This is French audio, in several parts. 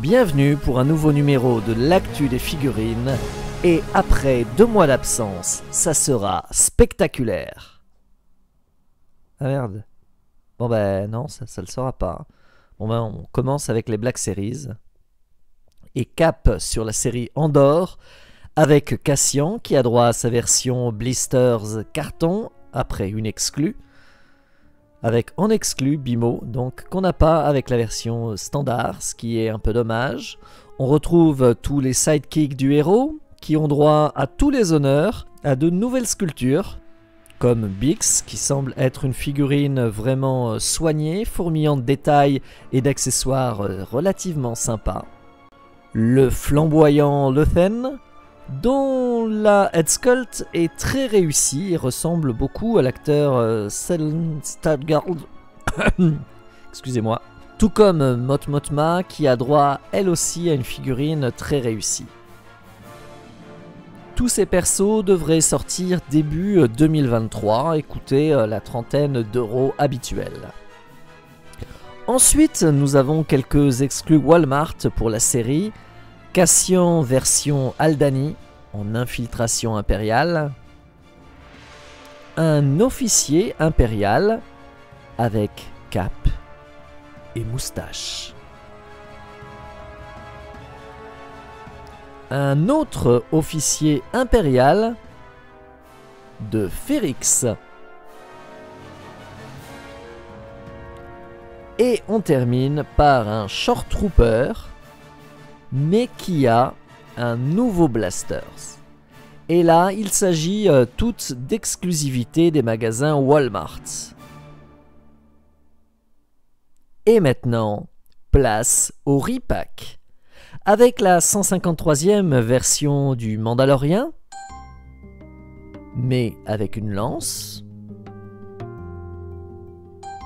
Bienvenue pour un nouveau numéro de l'actu des figurines. Et après 2 mois d'absence, ça sera spectaculaire. Ah merde. Bon ben non, ça le sera pas. Bon ben on commence avec les Black Series. Et cap sur la série Andor avec Cassian qui a droit à sa version Blisters carton après une exclue. Avec en exclu Bimo, donc qu'on n'a pas avec la version standard, ce qui est un peu dommage. On retrouve tous les sidekicks du héros qui ont droit à tous les honneurs, à de nouvelles sculptures, comme Bix qui semble être une figurine vraiment soignée, fourmillant de détails et d'accessoires relativement sympas. Le flamboyant Luthen, dont la head sculpt est très réussie et ressemble beaucoup à l'acteur Stellan Skarsgård. Excusez-moi. Tout comme Mot Mothma qui a droit elle aussi à une figurine très réussie. Tous ces persos devraient sortir début 2023 et coûter la trentaine d'euros habituels. Ensuite, nous avons quelques exclus Walmart pour la série. Cassian version Aldani en infiltration impériale. Un officier impérial avec cape et moustache. Un autre officier impérial de Ferrix. Et on termine par un Short Trooper, mais qui a un nouveau Blasters. Et là, il s'agit toutes d'exclusivité des magasins Walmart. Et maintenant, place au repack. Avec la 153e version du Mandalorien, mais avec une lance,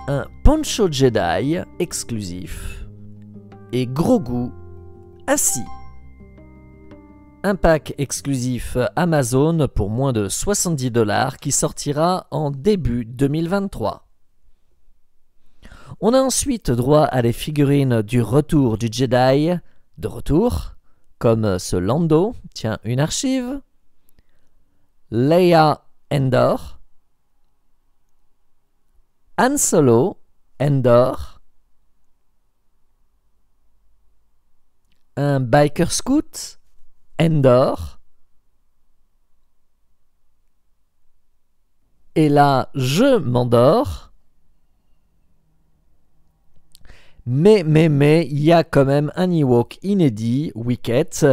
un Poncho Jedi exclusif et Grogu assis. Un pack exclusif Amazon pour moins de 70 $ qui sortira en début 2023. On a ensuite droit à des figurines du retour du Jedi, de retour, comme ce Lando, tiens, une archive, Leia Endor, Han Solo Endor, un Biker Scout Endor, et là je m'endors, mais il y a quand même un Ewok inédit, Wicket,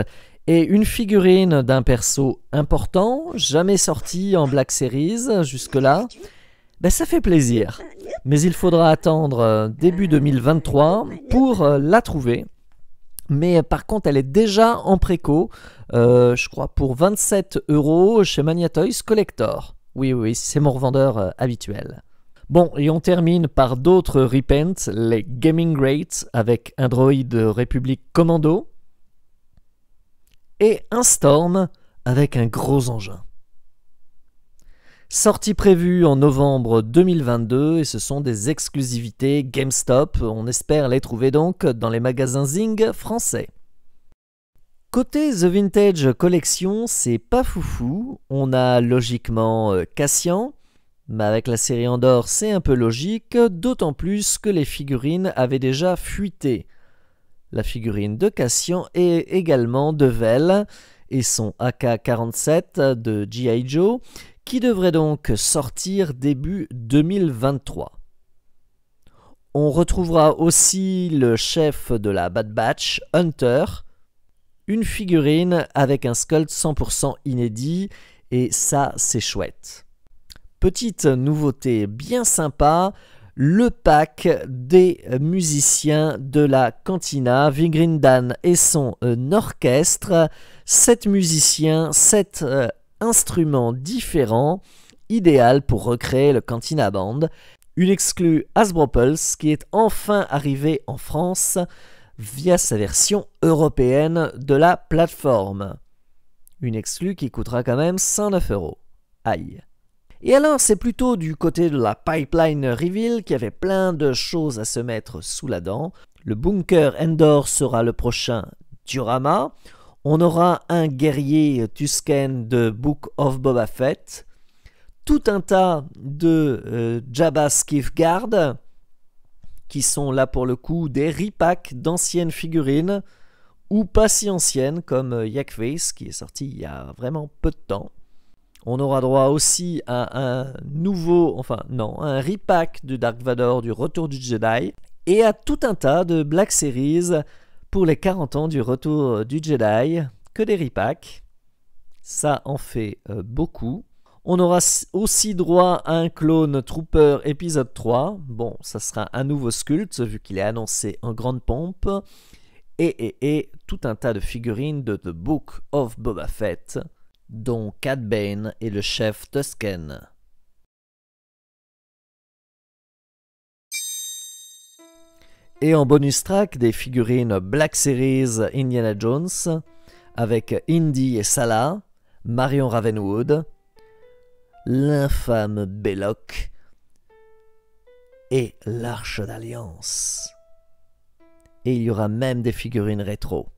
et une figurine d'un perso important, jamais sorti en Black Series jusque-là. Ben, ça fait plaisir, mais il faudra attendre début 2023 pour la trouver. Mais par contre, elle est déjà en préco, je crois pour 27 € chez Mania Toys Collector. Oui, c'est mon revendeur habituel. Bon, et on termine par d'autres repents, les Gaming Greats avec un droïde République Commando et un Storm avec un gros engin. Sortie prévue en novembre 2022 et ce sont des exclusivités GameStop. On espère les trouver donc dans les magasins Zing français. Côté The Vintage Collection, c'est pas foufou. On a logiquement Cassian, mais avec la série Andor, c'est un peu logique, d'autant plus que les figurines avaient déjà fuité. La figurine de Cassian et également de Vel et son AK-47 de G.I. Joe, qui devrait donc sortir début 2023. On retrouvera aussi le chef de la Bad Batch, Hunter, une figurine avec un sculpt 100% inédit, et ça c'est chouette. Petite nouveauté bien sympa, le pack des musiciens de la Cantina, Vigrindan et son orchestre, 7 musiciens, 7 instruments différents, idéal pour recréer le Cantina Band. Une exclue Hasbro Pulse qui est enfin arrivée en France via sa version européenne de la plateforme. Une exclue qui coûtera quand même 109 €. Aïe. Et alors c'est plutôt du côté de la Pipeline Reveal qui avait plein de choses à se mettre sous la dent. Le bunker Endor sera le prochain diorama. On aura un guerrier Tusken de Book of Boba Fett. Tout un tas de Jabba Skiff-Guard qui sont là pour le coup des repacks d'anciennes figurines ou pas si anciennes comme Yak Face qui est sorti il y a vraiment peu de temps. On aura droit aussi à un repack de Dark Vador du Retour du Jedi et à tout un tas de Black Series pour les 40 ans du Retour du Jedi, que des repacks. Ça en fait beaucoup. On aura aussi droit à un clone Trooper épisode 3. Bon, ça sera un nouveau sculpte vu qu'il est annoncé en grande pompe. Et tout un tas de figurines de The Book of Boba Fett, dont Cad Bane et le chef Tusken. Et en bonus track, des figurines Black Series Indiana Jones avec Indy et Salah, Marion Ravenwood, l'infâme Belloc et l'Arche d'Alliance. Et il y aura même des figurines rétro.